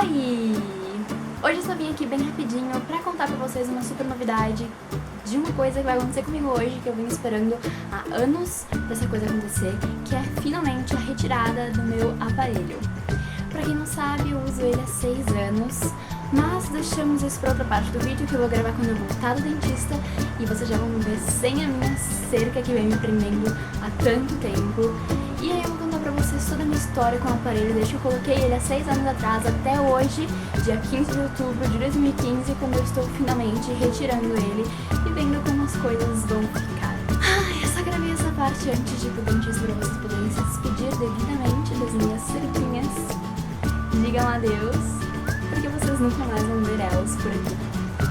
Oi! Hoje eu só vim aqui bem rapidinho pra contar pra vocês uma super novidade de uma coisa que vai acontecer comigo hoje, que eu vim esperando há anos dessa coisa acontecer, que é finalmente a retirada do meu aparelho. Pra quem não sabe, eu uso ele há 6 anos, mas deixamos isso pra outra parte do vídeo que eu vou gravar quando eu voltar do dentista e vocês já vão ver sem a minha cerca que vem me prendendo há tanto tempo. E aí eu vou contar pra vocês toda a minha história com o aparelho, desde que eu coloquei ele há 6 anos atrás até hoje, dia 15 de outubro de 2015, quando eu estou finalmente retirando ele e vendo como as coisas vão ficar. Eu só gravei essa parte antes de ir pro dentista pra vocês poderem se despedir devidamente das minhas cerquinhas. Digam adeus, porque vocês nunca mais vão ver elas por aqui.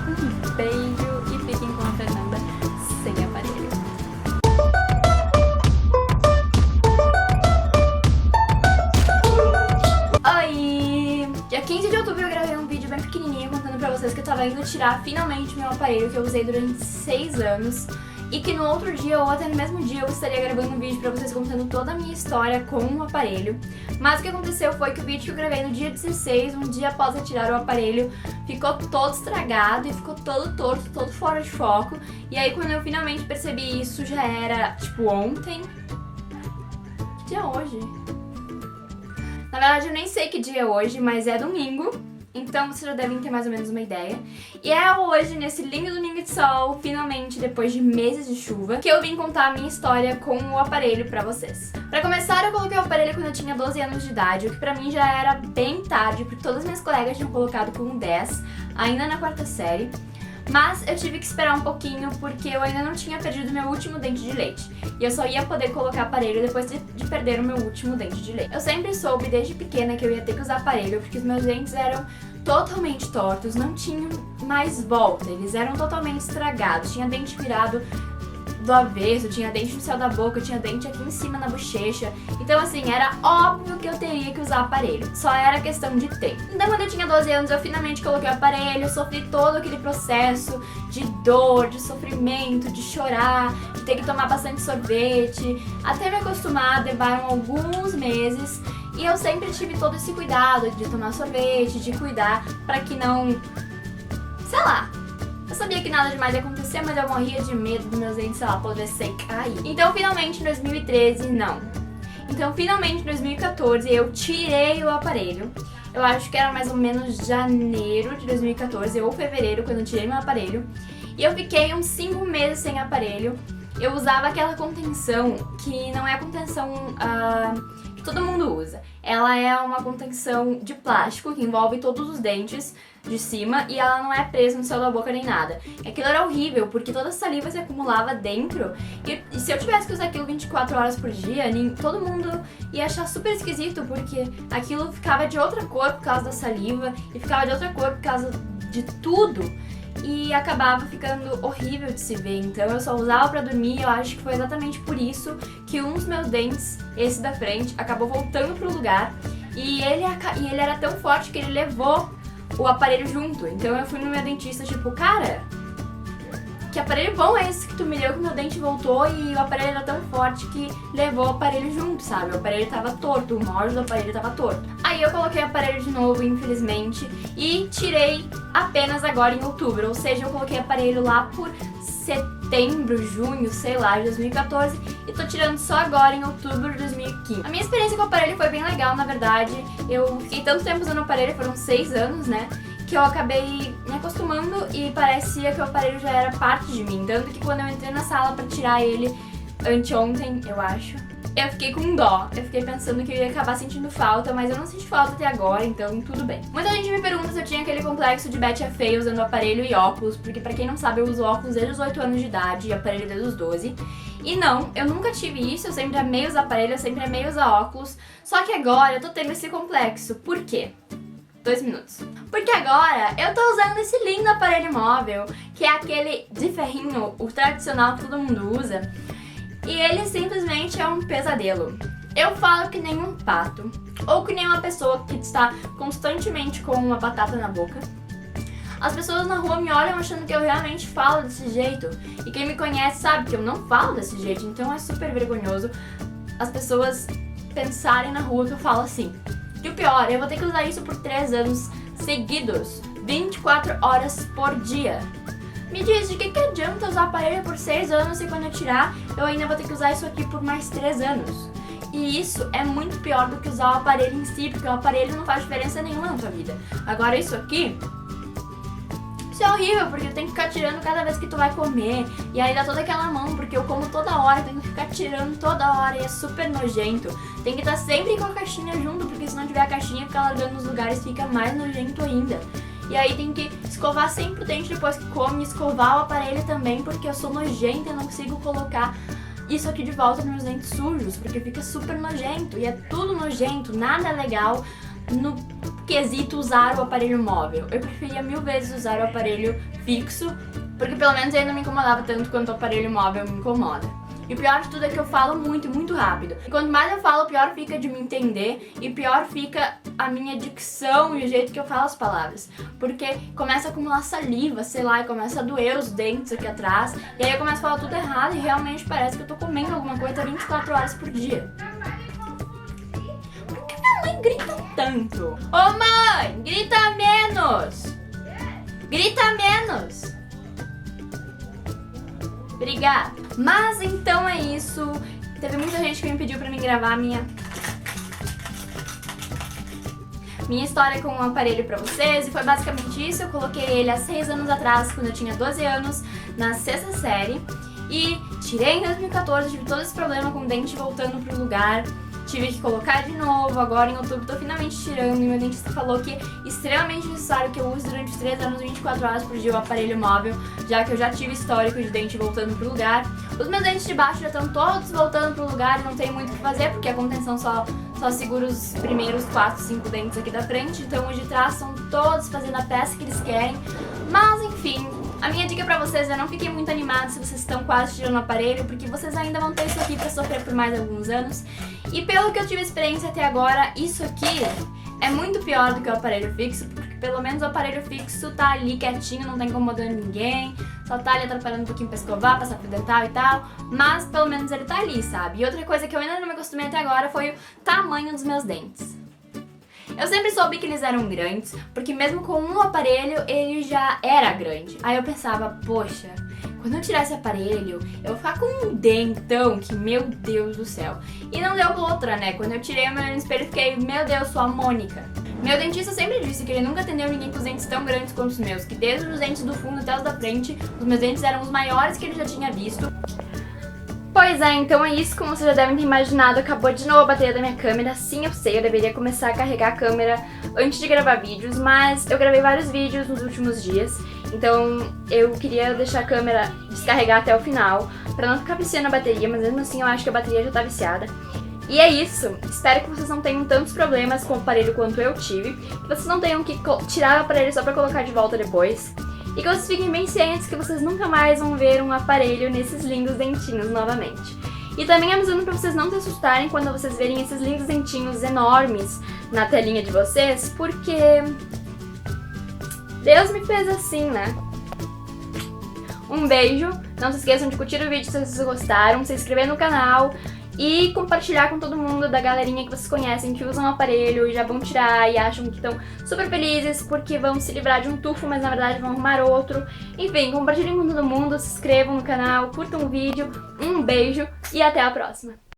Um beijo e fiquem com a Fernanda sem aparelho. Oi! Dia 15 de outubro eu gravei um vídeo bem pequenininho contando pra vocês que eu tava indo tirar finalmente meu aparelho que eu usei durante 6 anos. E que no outro dia, ou até no mesmo dia, eu estaria gravando um vídeo pra vocês contando toda a minha história com o aparelho. Mas o que aconteceu foi que o vídeo que eu gravei no dia 16, um dia após retirar o aparelho, ficou todo estragado e ficou todo torto, todo fora de foco. E aí quando eu finalmente percebi isso, já era, tipo, ontem. Que dia é hoje? Na verdade eu nem sei que dia é hoje, mas é domingo. Então vocês já devem ter mais ou menos uma ideia. E é hoje, nesse lindo domingo de sol, finalmente, depois de meses de chuva, que eu vim contar a minha história com o aparelho pra vocês. Pra começar, eu coloquei o aparelho quando eu tinha 12 anos de idade, o que pra mim já era bem tarde, porque todas as minhas colegas tinham colocado com 10, ainda na 4ª série. Mas eu tive que esperar um pouquinho porque eu ainda não tinha perdido meu último dente de leite. E eu só ia poder colocar aparelho depois de perder o meu último dente de leite. Eu sempre soube desde pequena que eu ia ter que usar aparelho porque os meus dentes eram totalmente tortos, não tinham mais volta, eles eram totalmente estragados. Tinha dente virado do avesso, tinha dente no céu da boca, tinha dente aqui em cima na bochecha. Então assim, era óbvio que eu teria que usar aparelho, só era questão de tempo. Então quando eu tinha 12 anos eu finalmente coloquei o aparelho, sofri todo aquele processo de dor, de sofrimento, de chorar, de ter que tomar bastante sorvete. Até me acostumar, levaram alguns meses. E eu sempre tive todo esse cuidado de tomar sorvete, de cuidar pra que não, sei lá, eu sabia que nada demais ia acontecer, mas eu morria de medo dos meus dentes, sei lá, apodrecer e cair. Então, finalmente, em 2013, não. Então, finalmente, em 2014, eu tirei o aparelho. Eu acho que era mais ou menos janeiro de 2014 ou fevereiro, quando eu tirei meu aparelho. E eu fiquei uns 5 meses sem aparelho. Eu usava aquela contenção, que não é a contenção que todo mundo usa. Ela é uma contenção de plástico que envolve todos os dentes de cima e ela não é presa no céu da boca nem nada. E aquilo era horrível, porque toda a saliva se acumulava dentro e se eu tivesse que usar aquilo 24 horas por dia, todo mundo ia achar super esquisito, porque aquilo ficava de outra cor por causa da saliva e ficava de outra cor por causa de tudo. E acabava ficando horrível de se ver, então eu só usava pra dormir. Eu acho que foi exatamente por isso que um dos meus dentes, esse da frente, acabou voltando pro lugar e ele era tão forte que ele levou o aparelho junto. Então eu fui no meu dentista tipo, cara, que aparelho bom é esse que tu me deu, que meu dente voltou e o aparelho era tão forte que levou o aparelho junto, sabe? O aparelho tava torto, o molde do aparelho tava torto. Aí eu coloquei o aparelho de novo, infelizmente, e tirei apenas agora em outubro, ou seja, eu coloquei o aparelho lá por setembro, junho, sei lá, de 2014 e tô tirando só agora em outubro de 2015. A minha experiência com o aparelho foi bem legal, na verdade. Eu fiquei tanto tempo usando o aparelho, foram 6 anos, né? Que eu acabei me acostumando e parecia que o aparelho já era parte de mim. Tanto que quando eu entrei na sala pra tirar ele, anteontem, eu acho, eu fiquei com dó. Eu fiquei pensando que eu ia acabar sentindo falta, mas eu não senti falta até agora, então tudo bem. Muita gente me pergunta se eu tinha aquele complexo de Betty é feia usando aparelho e óculos, porque pra quem não sabe, eu uso óculos desde os 8 anos de idade e aparelho desde os 12. E não, eu nunca tive isso, eu sempre amei usar aparelho, eu sempre amei usar óculos. Só que agora eu tô tendo esse complexo. Por quê? 2 minutos. Porque agora eu tô usando esse lindo aparelho móvel, que é aquele de ferrinho, o tradicional que todo mundo usa, e ele simplesmente é um pesadelo. Eu falo que nem um pato, ou que nem uma pessoa que está constantemente com uma batata na boca. As pessoas na rua me olham achando que eu realmente falo desse jeito, e quem me conhece sabe que eu não falo desse jeito, então é super vergonhoso as pessoas pensarem na rua que eu falo assim. E o pior, eu vou ter que usar isso por 3 anos seguidos, 24 horas por dia. Me diz, de que adianta usar o aparelho por 6 anos e quando eu tirar, eu ainda vou ter que usar isso aqui por mais 3 anos? E isso é muito pior do que usar o aparelho em si, porque o aparelho não faz diferença nenhuma na tua vida. Agora isso aqui, isso é horrível, porque tu tem que ficar tirando cada vez que tu vai comer. E aí dá toda aquela mão, porque eu como toda hora, tenho que ficar tirando toda hora e é super nojento. Tem que estar sempre com a caixinha junto, porque se não tiver a caixinha, ficar largando nos lugares, fica mais nojento ainda. E aí tem que escovar sempre o dente depois que come, escovar o aparelho também, porque eu sou nojenta e não consigo colocar isso aqui de volta nos meus dentes sujos, porque fica super nojento. E é tudo nojento, nada legal no quesito usar o aparelho móvel. Eu preferia 1000 vezes usar o aparelho fixo, porque pelo menos ele não me incomodava tanto quanto o aparelho móvel me incomoda. E o pior de tudo é que eu falo muito, muito rápido. E quanto mais eu falo, pior fica de me entender e pior fica a minha dicção e o jeito que eu falo as palavras. Porque começa a acumular saliva, sei lá, e começa a doer os dentes aqui atrás. E aí eu começo a falar tudo errado e realmente parece que eu tô comendo alguma coisa 24 horas por dia. Por que minha mãe grita tanto? Ô mãe, grita menos! Grita menos! Obrigada. Mas então é isso. Teve muita gente que me pediu pra mim gravar minha história com um aparelho pra vocês. E foi basicamente isso. Eu coloquei ele há 6 anos atrás, quando eu tinha 12 anos, na 6ª série. E tirei em 2014, tive todo esse problema com o dente voltando pro lugar. Tive que colocar de novo, agora em outubro tô finalmente tirando e meu dentista falou que é extremamente necessário que eu use durante 3 anos, 24 horas por dia o aparelho móvel, já que eu já tive histórico de dente voltando pro lugar. Os meus dentes de baixo já estão todos voltando pro lugar e não tem muito o que fazer, porque a contenção só segura os primeiros 4, 5 dentes aqui da frente, então os de trás são todos fazendo a peça que eles querem. Mas enfim, a minha dica pra vocês é não fiquem muito animados se vocês estão quase tirando o aparelho, porque vocês ainda vão ter isso aqui pra sofrer por mais alguns anos. E pelo que eu tive experiência até agora, isso aqui é muito pior do que o aparelho fixo, porque pelo menos o aparelho fixo tá ali quietinho, não tá incomodando ninguém, só tá ali atrapalhando um pouquinho pra escovar, passar fio dental e tal, mas pelo menos ele tá ali, sabe? E outra coisa que eu ainda não me acostumei até agora foi o tamanho dos meus dentes. Eu sempre soube que eles eram grandes, porque mesmo com um aparelho ele já era grande. Aí eu pensava, poxa, quando eu tirar esse aparelho, eu vou ficar com um dentão que, meu Deus do céu. E não deu outra, né? Quando eu tirei o meu olho no espelho, fiquei, meu Deus, sou a Mônica. Meu dentista sempre disse que ele nunca atendeu ninguém com os dentes tão grandes quanto os meus, que desde os dentes do fundo até os da frente, os meus dentes eram os maiores que ele já tinha visto. Pois é, então é isso, como vocês já devem ter imaginado, acabou de novo a bateria da minha câmera. Sim, eu sei, eu deveria começar a carregar a câmera antes de gravar vídeos, mas eu gravei vários vídeos nos últimos dias, então eu queria deixar a câmera descarregar até o final, pra não ficar viciando a bateria, mas mesmo assim eu acho que a bateria já tá viciada. E é isso, espero que vocês não tenham tantos problemas com o aparelho quanto eu tive, que vocês não tenham que tirar o aparelho só pra colocar de volta depois. E que vocês fiquem bem cientes que vocês nunca mais vão ver um aparelho nesses lindos dentinhos novamente. E também avisando pra vocês não se assustarem quando vocês verem esses lindos dentinhos enormes na telinha de vocês, porque Deus me fez assim, né? Um beijo, não se esqueçam de curtir o vídeo se vocês gostaram, se inscrever no canal e compartilhar com todo mundo da galerinha que vocês conhecem que usam o aparelho e já vão tirar e acham que estão super felizes porque vão se livrar de um tufo, mas na verdade vão arrumar outro. Enfim, compartilhem com todo mundo, se inscrevam no canal, curtam o vídeo, um beijo e até a próxima!